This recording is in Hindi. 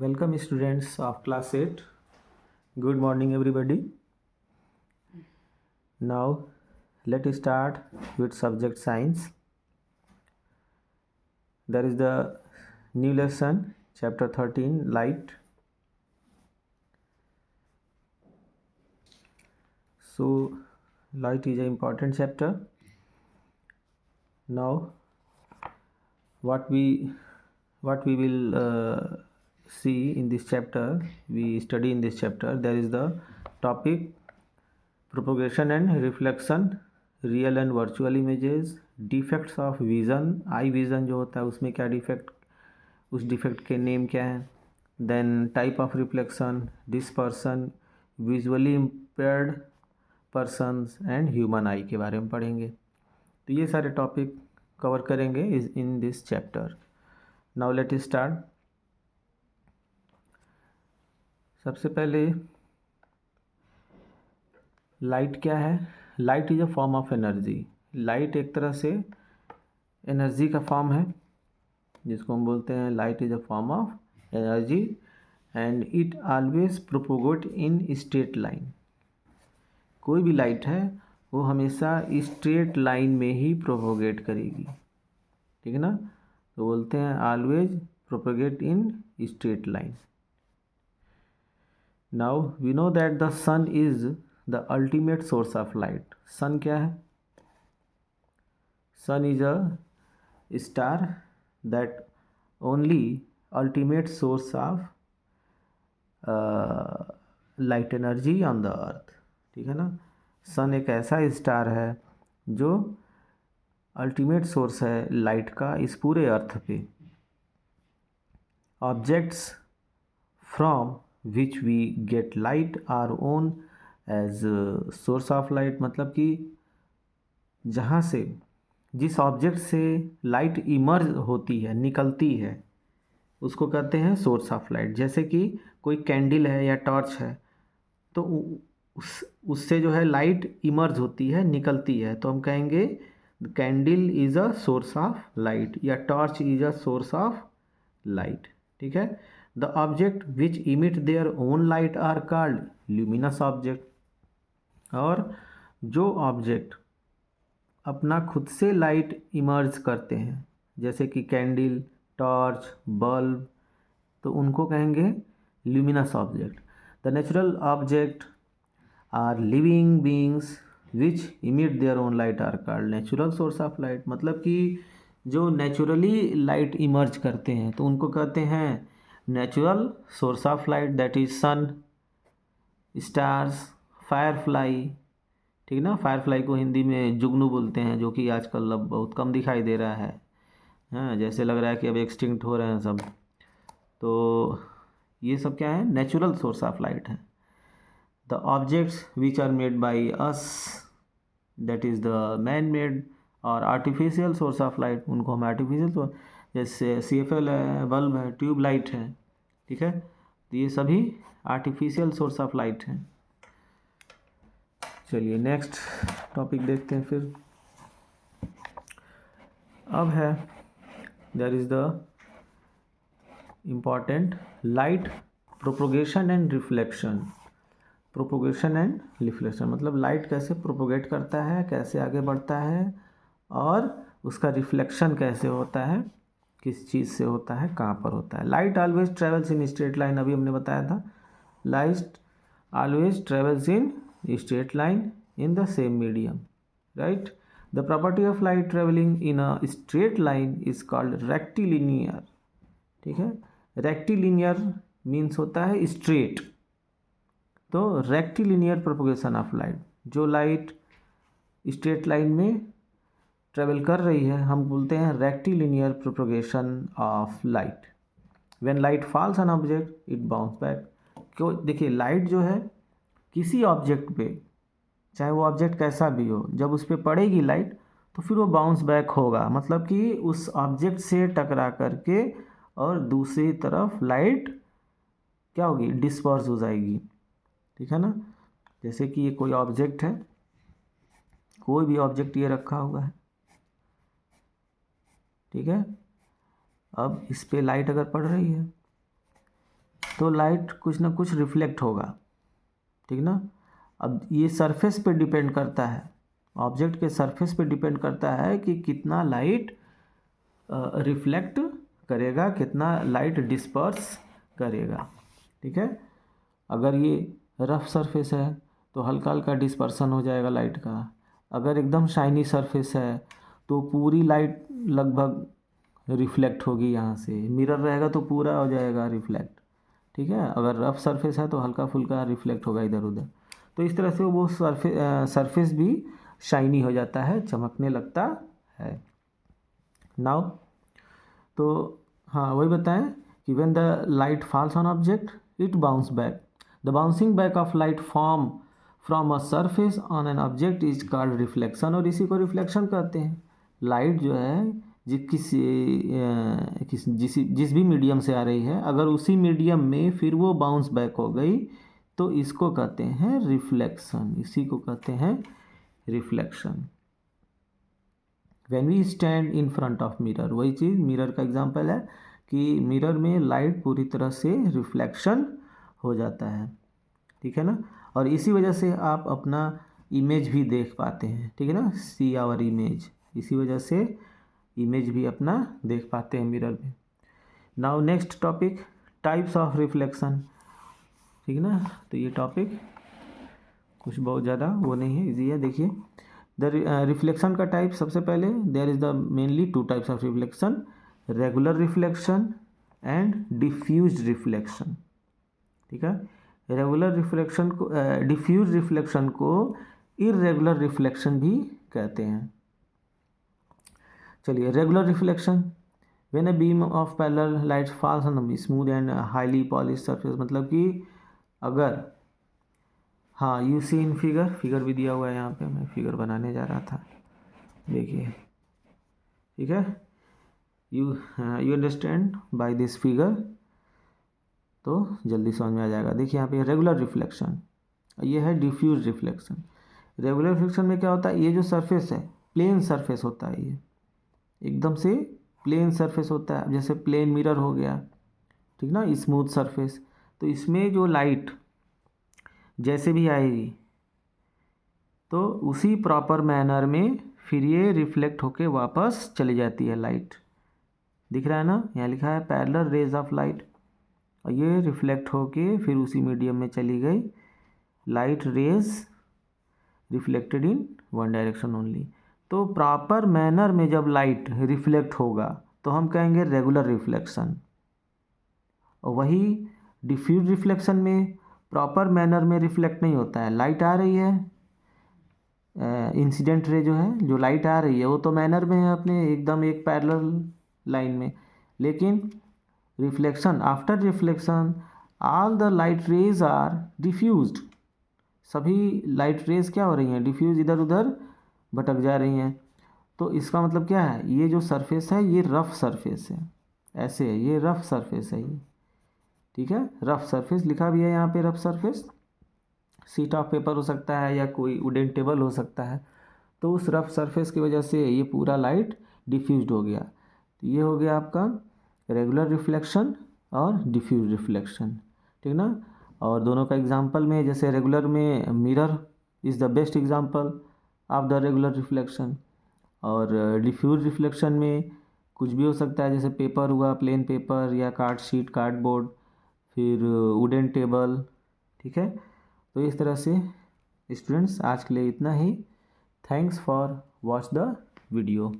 Welcome students of class 8. Good morning everybody. Now let us start with subject science. There is the new lesson chapter 13 light. So light is an important chapter. Now what we will see in this chapter, we study in this chapter, there is the topic propagation and reflection, real and virtual images, defects of vision, I vision जो होता है उसमें क्या डिफेक्ट, उस डिफेक्ट के नेम क्या हैं, then type of reflection, dispersion, visually impaired persons and human eye के बारे में पढ़ेंगे। तो ये सारे टॉपिक कवर करेंगे in this chapter. Now let us start. सबसे पहले लाइट क्या है? Light is a form of energy. Light एक तरह से एनर्जी का फॉर्म है, जिसको हम बोलते हैं light is a form of energy and it always propagate in straight line. कोई भी लाइट है वो हमेशा स्ट्रेट लाइन में ही प्रोपोगेट करेगी, ठीक है ना। तो बोलते हैं always propagate in straight line. Now we know that the sun is the ultimate source of light. Sun क्या है? Sun is a star that only ultimate source of light energy on the earth, ठीक है ना। सन एक ऐसा स्टार है जो अल्टीमेट सोर्स है लाइट का इस पूरे अर्थ पे। Objects from which we get light are own as source of light, मतलब कि जहाँ से, जिस ऑब्जेक्ट से लाइट इमर्ज होती है, निकलती है, उसको कहते हैं सोर्स ऑफ लाइट। जैसे कि कोई कैंडल है या टॉर्च है, तो उससे जो है लाइट इमर्ज होती है, निकलती है, तो हम कहेंगे candle is a source of light या torch is a source of light, ठीक है। The object which emit their own light are called luminous object. और जो ऑब्जेक्ट अपना खुद से लाइट इमर्ज करते हैं, जैसे कि कैंडल, टॉर्च, बल्ब, तो उनको कहेंगे luminous object. The natural object are living beings which emit their own light are called natural source of light. मतलब कि जो नेचुरली लाइट इमर्ज करते हैं तो उनको कहते हैं natural source of light, that is sun, stars, firefly, ठीक है ना। फायरफ्लाई को हिंदी में जुगनू बोलते हैं, जो कि आजकल अब बहुत कम दिखाई दे रहा है। हाँ, जैसे लग रहा है कि अब एक्सटिंक्ट हो रहे हैं सब। तो ये सब क्या है? नेचुरल सोर्स ऑफ लाइट है। The objects which are made by us, that is the man made और आर्टिफिशियल सोर्स ऑफ लाइट, उनको हम आर्टिफिशियल सोर्स, जैसे CFL है, बल्ब है, ट्यूब लाइट है, ठीक है। तो ये सभी आर्टिफिशियल सोर्स ऑफ लाइट हैं। चलिए नेक्स्ट टॉपिक देखते हैं फिर। अब है there is the important light propagation and reflection. Propagation and reflection मतलब लाइट कैसे प्रोपोगेट करता है, कैसे आगे बढ़ता है, और उसका रिफ्लेक्शन कैसे होता है, किस चीज़ से होता है, कहाँ पर होता है। Light always travels in straight line, अभी हमने बताया था। Light always travels in straight line in the same medium, right? The property of light traveling in a straight line is called rectilinear, ठीक है। rectilinear means होता है straight। तो rectilinear propagation of light, जो लाइट स्ट्रेट लाइन में ट्रेवल कर रही है, हम बोलते हैं rectilinear propagation of light। when light falls on object it bounce back। क्यों? देखिए लाइट जो है किसी ऑब्जेक्ट पे, चाहे वो ऑब्जेक्ट कैसा भी हो, जब उस पर पड़ेगी लाइट तो फिर वो बाउंस बैक होगा, मतलब कि उस ऑब्जेक्ट से टकरा करके और दूसरी तरफ लाइट क्या होगी? डिस्पर्स हो जाएगी, ठीक है ना। जैसे कि ये कोई ऑब्जेक्ट है, कोई भी ऑब्जेक्ट ये रखा हुआ है, ठीक है। अब इस पर लाइट अगर पड़ रही है तो लाइट कुछ ना कुछ रिफ्लेक्ट होगा, ठीक ना। अब ये सरफेस पे डिपेंड करता है, ऑब्जेक्ट के सरफेस पे डिपेंड करता है कि कितना लाइट रिफ्लेक्ट करेगा, कितना लाइट डिस्पर्स करेगा, ठीक है। अगर ये रफ सरफेस है तो हल्का हल्का डिस्पर्सन हो जाएगा लाइट का। अगर एकदम शाइनी सरफेस है तो पूरी लाइट लगभग रिफ्लेक्ट होगी यहाँ से, मिरर रहेगा तो पूरा हो जाएगा रिफ्लेक्ट, ठीक है। अगर रफ सरफेस है तो हल्का फुल्का रिफ्लेक्ट होगा इधर उधर। तो इस तरह से वो सरफेस भी शाइनी हो जाता है, चमकने लगता है। नाउ तो हाँ वही बताएं कि when the light falls on object it bounce back. The bouncing back of light form from a surface on an object is called reflection, और इसी को रिफ्लेक्शन कहते हैं। लाइट जो है जिस भी मीडियम से आ रही है, अगर उसी मीडियम में फिर वो बाउंस बैक हो गई तो इसको कहते हैं रिफ्लेक्शन, इसी को कहते हैं reflection. When we stand in front of mirror, वही चीज़ मिरर का एग्जांपल है कि मिरर में लाइट पूरी तरह से रिफ्लेक्शन हो जाता है, ठीक है ना। और इसी वजह से आप अपना इमेज भी देख पाते हैं, ठीक है ना, सी आवर इमेज, इसी वजह से इमेज भी अपना देख पाते हैं मिरर में। Now next topic, types of reflection, ठीक है ना। तो ये टॉपिक कुछ बहुत ज़्यादा वो नहीं है, इजी है। देखिए द रिफ्लेक्शन का टाइप, सबसे पहले there is the mainly two types of reflection, regular reflection and diffused reflection, ठीक है। रेगुलर रिफ्लेक्शन को डिफ्यूज रिफ्लेक्शन को इर्रेगुलर रिफ्लेक्शन भी कहते हैं। चलिए regular reflection, when a beam of parallel light falls on smooth and highly polish surface, मतलब कि अगर, हाँ यू सी इन फिगर भी दिया हुआ है यहाँ पे, मैं फिगर बनाने जा रहा था, देखिए, ठीक है। You understand by this figure, तो जल्दी समझ में आ जाएगा। देखिए यहाँ पे रेगुलर रिफ्लेक्शन, ये है डिफ्यूज रिफ्लेक्शन। रेगुलर रिफ्लेक्शन में क्या होता है, ये जो सरफेस है प्लेन सरफेस होता है, ये एकदम से प्लेन सरफेस होता है, जैसे प्लेन मिरर हो गया, ठीक ना, स्मूथ सरफेस। तो इसमें जो लाइट जैसे भी आएगी तो उसी प्रॉपर मैनर में फिर ये रिफ्लेक्ट होके वापस चली जाती है लाइट, दिख रहा है ना, यहाँ लिखा है पैरेलल रेज ऑफ लाइट, और ये रिफ्लेक्ट होके फिर उसी मीडियम में चली गई, light rays reflected in one direction only. तो प्रॉपर मैनर में जब लाइट रिफ्लेक्ट होगा तो हम कहेंगे रेगुलर रिफ्लेक्शन, और वही डिफ्यूज रिफ्लेक्शन में प्रॉपर मैनर में रिफ्लेक्ट नहीं होता है। लाइट आ रही है, इंसिडेंट रे जो है, जो लाइट आ रही है वो तो मैनर में है अपने एकदम एक पैरेलल लाइन में, लेकिन reflection, after reflection all the light rays are diffused, सभी लाइट रेज क्या हो रही हैं, डिफ्यूज, इधर उधर भटक जा रही हैं। तो इसका मतलब क्या है, ये जो सरफेस है ये रफ सरफेस है, ऐसे है, ये रफ सरफेस है ये, ठीक है। रफ सरफेस लिखा भी है यहाँ पे, rough surface sheet of paper हो सकता है या कोई वुडन टेबल हो सकता है। तो उस रफ सरफेस की वजह से ये पूरा लाइट डिफ्यूज्ड हो गया। तो ये हो गया आपका रेगुलर रिफ्लेक्शन और डिफ्यूज रिफ्लेक्शन, ठीक ना। और दोनों का एग्जांपल में, जैसे रेगुलर में mirror is the best example of the regular reflection, और डिफ्यूज रिफ्लेक्शन में कुछ भी हो सकता है, जैसे पेपर हुआ, प्लेन पेपर या कार्ड शीट, कार्डबोर्ड, फिर वुडन टेबल, ठीक है। तो इस तरह से स्टूडेंट्स आज के लिए इतना ही। Thanks for watch the video.